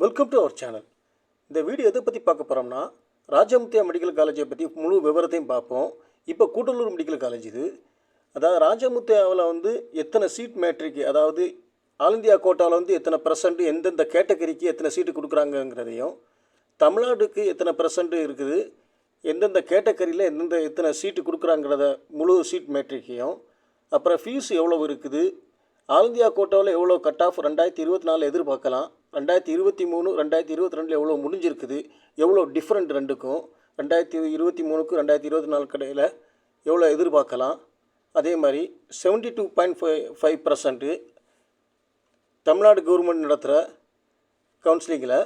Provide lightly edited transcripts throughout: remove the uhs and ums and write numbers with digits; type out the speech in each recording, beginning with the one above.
Welcome to our channel. இந்த video எதை பற்றி பார்க்க போகிறோம்னா, ராஜமுத்தியா மெடிக்கல் காலேஜை பற்றி முழு விவரத்தையும் பார்ப்போம். இப்போ கூடலூர் மெடிக்கல் காலேஜ் இது. அதாவது ராஜமுத்தியாவில் வந்து எத்தனை சீட் மேட்ரிக்கு, அதாவது ஆல் இந்தியா கோட்டாவில் வந்து எத்தனை பர்சன்ட் எந்தெந்த கேட்டகரிக்கு எத்தனை சீட்டு கொடுக்குறாங்கங்கிறதையும், தமிழ்நாடுக்கு எத்தனை பர்சன்ட் இருக்குது, எந்தெந்த கேட்டகரியில் எத்தனை சீட்டு கொடுக்குறாங்கிறத முழு சீட் மேட்ரிக்கையும், அப்புறம் ஃபீஸ் எவ்வளோ இருக்குது, ஆல் இந்தியா கோட்டாவில் எவ்வளோ கட் ஆஃப் 2024 எதிர்பார்க்கலாம், 2023 2022 எவ்வளோ முடிஞ்சிருக்குது, எவ்வளோ டிஃப்ரெண்ட் ரெண்டுக்கும், 2023க்கும் 2024 கடையில் எவ்வளோ எதிர்பார்க்கலாம், அதே மாதிரி 72.5% தமிழ்நாடு கவர்மெண்ட் நடத்துகிற கவுன்சிலிங்கில்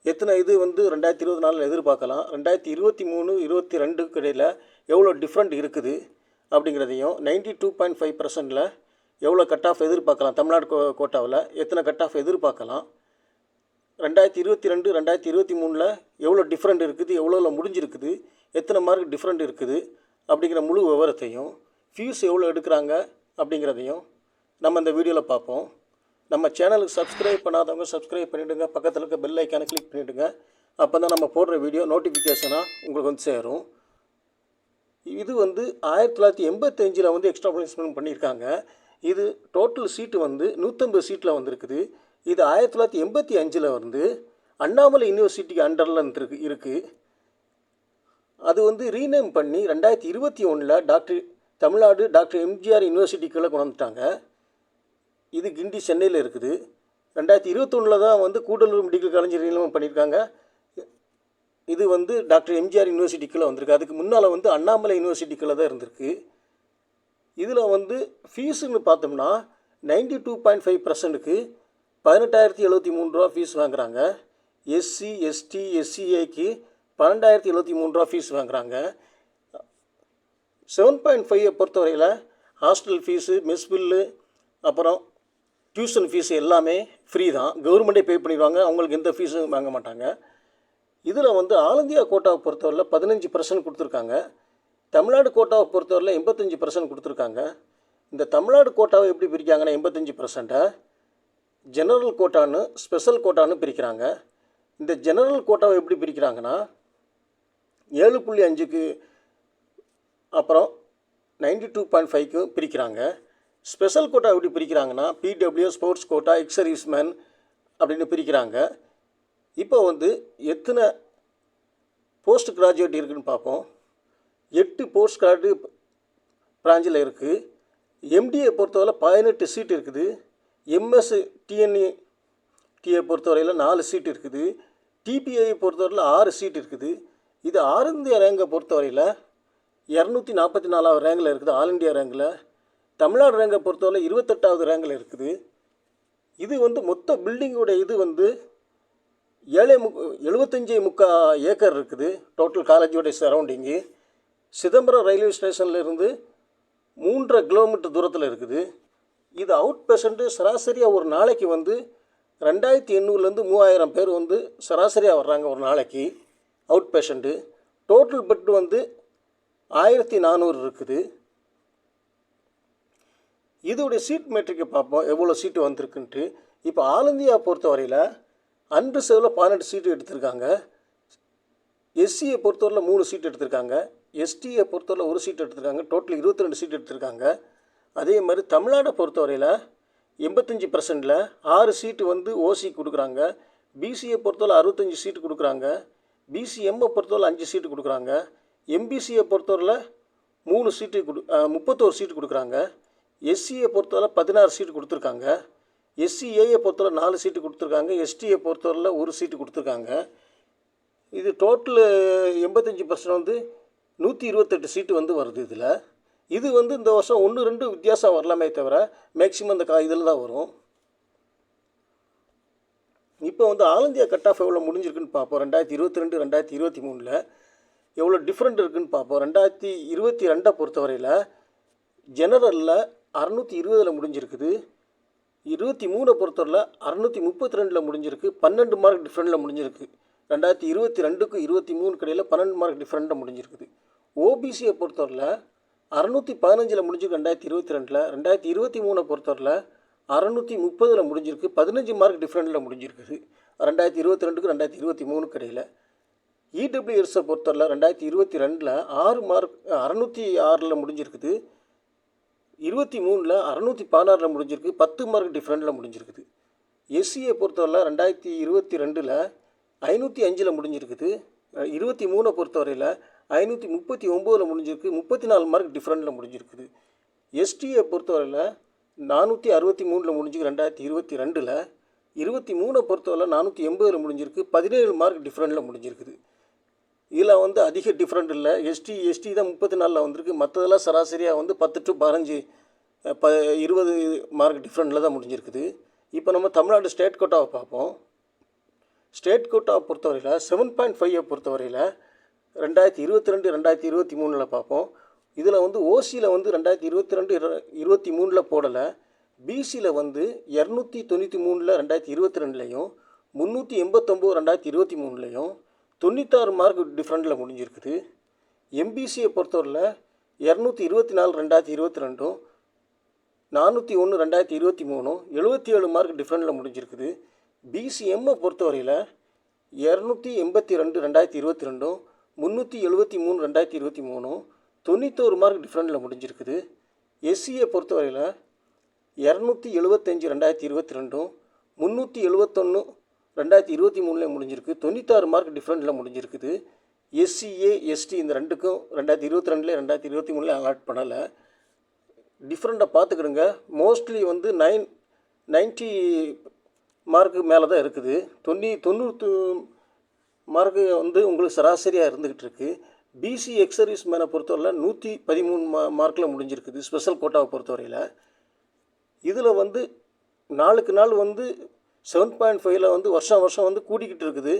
எத்தனை இது வந்து 2024 எதிர்பார்க்கலாம், 2023 22 கடையில் எவ்வளோ டிஃப்ரெண்ட் இருக்குது அப்படிங்கிறதையும், 92.5%ல் எவ்வளோ கட் ஆஃப் எதிர்பார்க்கலாம், தமிழ்நாடு கோட்டாவில் எத்தனை கட் ஆஃப் எதிர்பார்க்கலாம், 2022 2023 எவ்வளோ டிஃப்ரெண்ட் இருக்குது, எவ்வளோ முடிஞ்சிருக்குது, எத்தனை மார்க் டிஃப்ரெண்ட் இருக்குது அப்படிங்கிற முழு விவரத்தையும், ஃபீஸ் எவ்வளோ எடுக்கிறாங்க அப்படிங்கிறதையும் நம்ம இந்த வீடியோவில் பார்ப்போம். நம்ம சேனலுக்கு சப்ஸ்கிரைப் பண்ணாதவங்க சப்ஸ்கிரைப் பண்ணிவிடுங்க, பக்கத்தில் இருக்க பெல் ஐக்கானை கிளிக் பண்ணிவிடுங்க. அப்போ தான் நம்ம போடுற வீடியோ நோட்டிஃபிகேஷனாக உங்களுக்கு வந்து சேரும். இது வந்து 1985 வந்து எக்ஸ்ட்ரா பிளேஸ்மெண்ட் பண்ணியிருக்காங்க. இது டோட்டல் சீட்டு வந்து 150 சீட்டில் வந்துருக்குது. இது 1985 வந்து அண்ணாமலை யூனிவர்சிட்டிக்கு அண்டரில் இருக்குது. அது வந்து ரீநேம் பண்ணி 2021 தமிழ்நாடு டாக்டர் எம்ஜிஆர் யூனிவர்சிட்டிக்குள்ளே கொண்டு வந்துட்டாங்க. இது கிண்டி சென்னையில் இருக்குது. 2021 தான் வந்து கூடலூர் மெடிக்கல் காலேஜ் ரீநேம் பண்ணியிருக்காங்க. இது வந்து டாக்டர் எம்ஜிஆர் யூனிவர்சிட்டிக்குள்ளே வந்திருக்கு. அதுக்கு முன்னால் வந்து அண்ணாமலை யூனிவர்சிட்டிக்குள்ளே தான் இருந்திருக்கு. இதில் வந்து ஃபீஸுன்னு பார்த்தோம்னா 92.5%க்கு 18,073 ரூபா ஃபீஸ் வாங்குகிறாங்க. எஸ்சி எஸ்டி எஸ்சிஏக்கு 12,073 ரூபா ஃபீஸ் வாங்குகிறாங்க. 7.5 பொறுத்தவரையில் ஹாஸ்டல் ஃபீஸு, மெஸ் பில்லு, அப்புறம் டியூஷன் ஃபீஸு எல்லாமே ஃப்ரீ தான். கவர்மெண்ட்டே பே பண்ணிடுவாங்க, அவங்களுக்கு எந்த ஃபீஸும் வாங்க மாட்டாங்க. இதில் வந்து ஆல் இந்தியா கோட்டாவை பொறுத்தவரையில் 15% கொடுத்துருக்காங்க. தமிழ்நாடு கோட்டாவை பொறுத்தவரையில் 85% கொடுத்துருக்காங்க. இந்த தமிழ்நாடு கோட்டாவை எப்படி பிரிக்காங்கன்னா 85% ஜெனரல் கோட்டான்னு ஸ்பெஷல் கோட்டான்னு பிரிக்கிறாங்க. இந்த ஜெனரல் கோட்டாவை எப்படி பிரிக்கிறாங்கன்னா 7.5க்கு அப்புறம் 92.5க்கு பிரிக்கிறாங்க. ஸ்பெஷல் கோட்டா எப்படி பிரிக்கிறாங்கன்னா PW, sports quota, ex serviceman அப்படின்னு பிரிக்கிறாங்க. இப்போ வந்து எத்தனை போஸ்ட் கிராஜுவேட் இருக்குதுன்னு பார்ப்போம். 8 போஸ்ட் கிராஜுவேட் பிரான்ச்சில் இருக்குது. எம்டிஏ பொறுத்தவரை 18 சீட் இருக்குது. எம்எஸ் டிஎன்இடியை பொறுத்தவரையில் 4 சீட் இருக்குது. டிபிஐ பொறுத்தவரையில் 6 சீட் இருக்குது. இது ஆல் இந்தியா ரேங்கை பொறுத்தவரையில் 244வது ரேங்கில் இருக்குது. ஆல் இண்டியா ரேங்கில் தமிழ்நாடு ரேங்கை பொறுத்தவரை 28வது ரேங்கில் இருக்குது. இது வந்து மொத்த பில்டிங்கோட இது வந்து 75.3 ஏக்கர் இருக்குது. டோட்டல் காலேஜோடைய சரௌண்டிங்கு சிதம்பரம் ரயில்வே ஸ்டேஷன்லேருந்து 3.5 கிலோமீட்டர் தூரத்தில் இருக்குது. இது அவுட் பேஷண்ட்டு சராசரியாக ஒரு நாளைக்கு வந்து 2800லேருந்து 3000 பேர் வந்து சராசரியாக வர்றாங்க ஒரு நாளைக்கு அவுட் பேஷண்ட்டு. டோட்டல் பெட்டு வந்து 1400 இருக்குது. இதோடைய சீட் மேட்ரிக்கை பார்ப்போம் எவ்வளோ சீட்டு வந்திருக்குன்ட்டு. இப்போ ஆல் இந்தியா பொறுத்தவரையில் அன்ரிசர்வில் 18 சீட்டு எடுத்திருக்காங்க. எஸ்சியை பொறுத்தவரையில் 3 சீட் எடுத்திருக்காங்க. எஸ்டியை பொறுத்தவரையில் 1 சீட் எடுத்திருக்காங்க. டோட்டல் 22 சீட் எடுத்திருக்காங்க. அதே மாதிரி தமிழ்நாடை பொறுத்தவரையில் 85%ல் 6 சீட்டு வந்து ஓசி கொடுக்குறாங்க. பிசியை பொறுத்தவரை 65 சீட்டு கொடுக்குறாங்க. பிசிஎம்மை பொறுத்தவரை 5 சீட்டு கொடுக்குறாங்க. எம்பிசியை பொறுத்தவரையில் 3 சீட்டு 31 சீட்டு கொடுக்குறாங்க. எஸ்சியை பொறுத்தவரை 16 சீட்டு கொடுத்துருக்காங்க. எஸ்சிஏயை பொறுத்தவரை 4 சீட்டு கொடுத்துருக்காங்க. எஸ்டியை பொறுத்தவரையில் 1 சீட்டு கொடுத்துருக்காங்க. இது டோட்டல் 85% வந்து 128 சீட்டு வந்து வருது. இது வந்து இந்த வருஷம் 1-2 வித்தியாசம் வரலாமே தவிர மேக்ஸிமம் இந்த இதில் தான் வரும். இப்போ வந்து ஆல் இந்தியா கட் ஆஃப் எவ்வளோ முடிஞ்சிருக்குன்னு பார்ப்போம். 2022 2023 எவ்வளோ டிஃப்ரெண்ட் இருக்குதுன்னு பார்ப்போம். 2022 பொறுத்தவரையில் ஜெனரலில் 620 முடிஞ்சிருக்குது. 23 பொறுத்தவரையில் 632 முடிஞ்சிருக்கு. 12 மார்க் டிஃப்ரெண்டில் முடிஞ்சிருக்கு. 2022க்கு 23 கடையில் 12 மார்க் டிஃப்ரெண்ட்டாக முடிஞ்சிருக்குது. ஓபிசியை பொறுத்தவரையில் 615 முடிஞ்சிருக்கு 2022. 2023 பொறுத்தவரையில் 630 முடிஞ்சிருக்கு. 15 மார்க் டிஃப்ரெண்ட்டில் முடிஞ்சிருக்குது 2022க்கு 2023 இடையில். இடபிள்யூஎஸை பொறுத்தவரை 2022 6 மார்க் 606 முடிஞ்சிருக்குது. 23 616 முடிஞ்சிருக்கு. 10 மார்க் டிஃப்ரெண்ட்டில் முடிஞ்சிருக்குது. எஸ்சியை பொறுத்தவரை 2022 505 முடிஞ்சிருக்குது. 23 பொறுத்தவரையில் 539 முடிஞ்சிருக்கு. 34 மார்க் டிஃப்ரெண்ட்டில் முடிஞ்சிருக்குது. எஸ்டியை பொறுத்தவரையில் 463 முடிஞ்சிருக்கு 2022. 23 பொறுத்தவரை 480 முடிஞ்சிருக்கு. 17 மார்க் டிஃப்ரெண்ட்டில் முடிஞ்சிருக்குது. இதில் அதிக டிஃப்ரெண்ட் இல்லை. எஸ்டி தான் 34 வந்திருக்கு. மற்றதெல்லாம் சராசரியாக 10 to 15 20 மார்க் டிஃப்ரெண்ட்டில் தான் முடிஞ்சிருக்குது. இப்போ நம்ம தமிழ்நாடு ஸ்டேட் கோட்டாவை பார்ப்போம். ஸ்டேட் கோட்டாவை பொறுத்தவரையில் 7.5 பொறுத்தவரையில் 2022 2023 பார்ப்போம். இதில் ஓசியில் 2022 23 போடலை. பிசியில் 293 2022லையும் 389 2023லையும் 96 மார்க் டிஃப்ரெண்ட்டில் முடிஞ்சிருக்குது. எம்பிசியை பொறுத்தவரையில் 224 2022 401 2023 77 மார்க் டிஃப்ரெண்ட்டில் முடிஞ்சிருக்குது. பிசிஎம்மை பொறுத்தவரையில் 282 2022 373 2023 91 மார்க் டிஃப்ரெண்ட்டில் முடிஞ்சிருக்குது. எஸ்சியை பொறுத்தவரையில் 275 2022 371 2023 முடிஞ்சிருக்கு. 96 மார்க் டிஃப்ரெண்ட்டில் முடிஞ்சிருக்குது. எஸ்சிஏ எஸ்டி இந்த ரெண்டுக்கும் 2022 2023 அலாட் பண்ணலை. டிஃப்ரெண்ட்டை பார்த்துக்கிடுங்க. மோஸ்ட்லி 90 மார்க்கு மேலே தான் இருக்குது. 90 மார்க்கு உங்களுக்கு சராசரியாக இருந்துக்கிட்டு இருக்குது. பிசி எக்ஸர்வீஸ் மேனை பொறுத்தவரையில் 113 மார்க்கில் முடிஞ்சிருக்குது ஸ்பெஷல் கோட்டாவை பொறுத்தவரையில். இதில் நாளுக்கு நாள் 7.5 வருஷம் கூடிக்கிட்டு இருக்குது.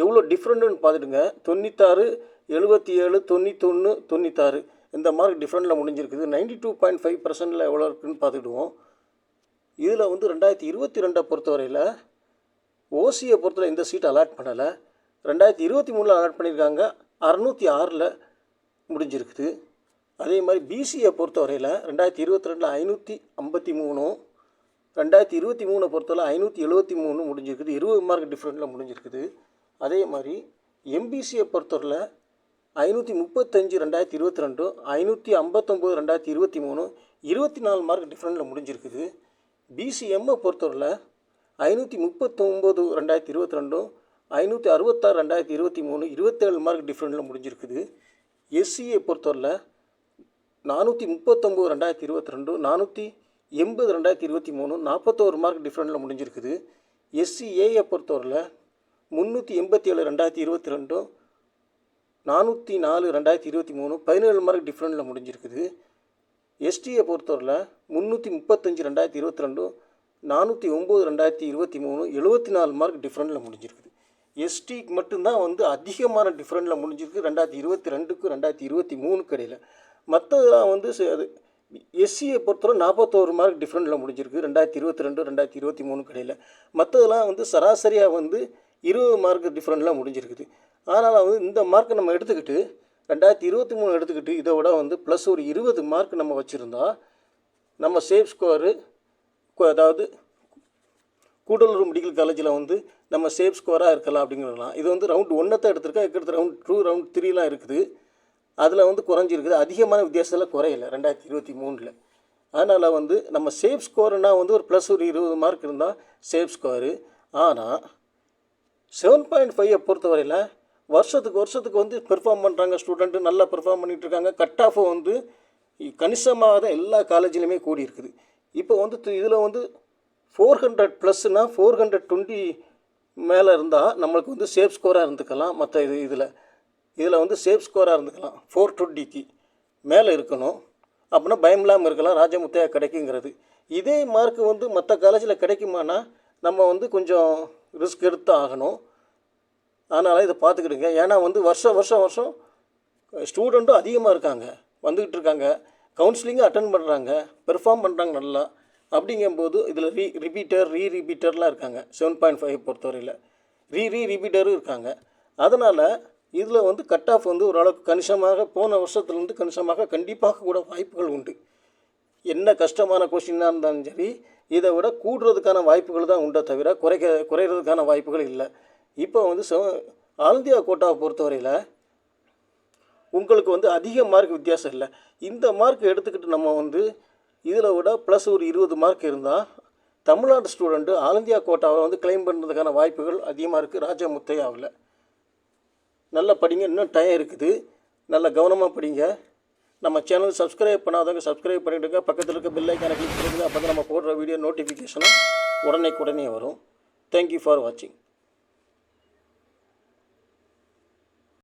எவ்வளோ டிஃப்ரெண்ட்டுன்னு பார்த்துடுங்க. 96 77 91 96 இந்த மார்க் டிஃப்ரெண்ட்டில் முடிஞ்சிருக்குது. 92.5% எவ்வளோ இருக்குதுன்னு பார்த்துக்கிடுவோம். இதில் 2022 பொறுத்தவரையில் ஓசியை பொறுத்தவரை இந்த சீட் அலாட் பண்ணலை. 2023 அலாட் பண்ணியிருக்காங்க. 606 முடிஞ்சிருக்குது. அதே மாதிரி பிசியை பொறுத்தவரையில் 2022 553 2023 பொறுத்தவரை 573 முடிஞ்சிருக்குது. 20 மார்க் டிஃப்ரெண்ட்டில் முடிஞ்சிருக்குது. அதே மாதிரி எம்பிசியை பொறுத்தவரையில் 535 2022 559 2023 24 மார்க் டிஃப்ரெண்ட்டில் முடிஞ்சிருக்குது. பிசிஎம்மை பொறுத்தவரையில் 539 2022 566 2023 27 மார்க் டிஃப்ரெண்ட்டில் முடிஞ்சிருக்குது. எஸ்சியை பொறுத்தவரையில் 439 2022 480 2023 41 மார்க் டிஃப்ரெண்ட்டில் முடிஞ்சிருக்குது. எஸ்சிஏயை பொறுத்தவரையில் 387 2022 404 2023 17 மார்க் டிஃப்ரெண்ட்டில் முடிஞ்சிருக்குது. எஸ்டியை பொறுத்தவரையில் 335 2022 409 2023 74 மார்க் டிஃப்ரெண்ட்டில் முடிஞ்சிருக்குது. எஸ்டிக்கு மட்டும்தான் அதிகமான டிஃப்ரெண்ட்டில் முடிஞ்சிருக்கு 2022க்கு 2023 இடையில். மற்றதெல்லாம் எஸ்சியை பொறுத்தவரை 41 மார்க் டிஃப்ரெண்ட்டில் முடிஞ்சிருக்கு 2022 2023 இடையில். மற்றதெல்லாம் சராசரியாக 20 மார்க் டிஃப்ரெண்ட்டில் முடிஞ்சிருக்குது. அதனால் இந்த மார்க்கை நம்ம எடுத்துக்கிட்டு 2023 எடுத்துக்கிட்டு இதை விட ப்ளஸ் ஒரு 20 மார்க் நம்ம வச்சுருந்தா நம்ம சேஃப் ஸ்கோரு, அதாவது கூடலூர் மெடிக்கல் காலேஜில் நம்ம சேஃப் ஸ்கோராக இருக்கலாம் அப்படிங்கிறலாம். இது ரவுண்ட் 1 தான் எடுத்திருக்கா. இருக்கிறது ரவுண்ட் 2 ரவுண்ட் 3 இருக்குது. அதில் குறைஞ்சிருக்குது. அதிகமான வித்தியாசத்தில் குறையலை 2023. அதனால் நம்ம சேஃப் ஸ்கோருனால் ஒரு ப்ளஸ் ஒரு 20 மார்க் இருந்தால் சேஃப் ஸ்கோரு. ஆனால் 7.5 பொறுத்தவரையில் வருஷத்துக்கு பெர்ஃபார்ம் பண்ணுறாங்க. ஸ்டூடெண்ட்டு நல்லா பெர்ஃபார்ம் பண்ணிகிட்ருக்காங்க. கட் ஆஃபு கணிசமாக தான் எல்லா காலேஜிலையுமே கூடி இருக்குது. இப்போ இதில் 400 +னா 420 மேலே இருந்தால் நம்மளுக்கு சேஃப் ஸ்கோராக இருந்துக்கலாம். மற்ற இதில் சேஃப் ஸ்கோராக இருந்துக்கலாம். 420க்கு மேலே இருக்கணும். அப்படின்னா பயம் இல்லாமல் இருக்கலாம். ராஜமுத்தையாக கிடைக்குங்கிறது. இதே மார்க் மற்ற காலேஜில் கிடைக்குமானா நம்ம கொஞ்சம் ரிஸ்க் எடுத்து ஆகணும். அதனால் இதை பார்த்துக்கிடுங்க. ஏன்னா வருஷம் ஸ்டூடெண்ட்டும் அதிகமாக இருக்காங்க, வந்துக்கிட்டு இருக்காங்க. கவுன்சிலிங்கும் அட்டன் பண்ணுறாங்க, பெர்ஃபார்ம் பண்ணுறாங்க நல்லா. அப்படிங்கும்போது இதில் ரிப்பீட்டர்லாம் இருக்காங்க. 7.5 பொறுத்தவரையில் ரிப்பீட்டரும் இருக்காங்க. அதனால் இதில் கட் ஆஃப் ஓரளவுக்கு கணிசமாக போன வருஷத்துலேருந்து கணிசமாக கண்டிப்பாக கூட வாய்ப்புகள் உண்டு. என்ன கஷ்டமான கொஸ்டினாக இருந்தாலும் சரி, இதை விட கூடுறதுக்கான வாய்ப்புகள் தான் உண்டே தவிர குறைகிறதுக்கான வாய்ப்புகள் இல்லை. இப்போ வந்து ஆல் இந்தியா கோட்டாவை பொறுத்தவரையில் உங்களுக்கு வந்து அதிக மார்க் வித்தியாசம் இல்லை. இந்த மார்க் எடுத்துக்கிட்டு நம்ம வந்து இதில் விட ப்ளஸ் ஒரு 20 மார்க் இருந்தால் தமிழ்நாடு ஸ்டூடெண்ட்டு ஆல் இந்தியா கோட்டாவை வந்து கிளைம் பண்ணுறதுக்கான வாய்ப்புகள் அதிகமாக இருக்குது. ராஜா முத்தையாவில் நல்லா படிங்க, இன்னும் டைம் இருக்குது, நல்லா கவனமாக படிங்க. நம்ம சேனல் சப்ஸ்கிரைப் பண்ணாதவங்க சப்ஸ்கிரைப் பண்ணிவிடுங்க, பக்கத்தில் இருக்க பெல் ஐக்கானை கிளிக் பண்ணிடுங்க. அப்போ தான் நம்ம போடுற வீடியோ நோட்டிஃபிகேஷனும் உடனே வரும். தேங்க்யூ ஃபார் வாட்சிங்.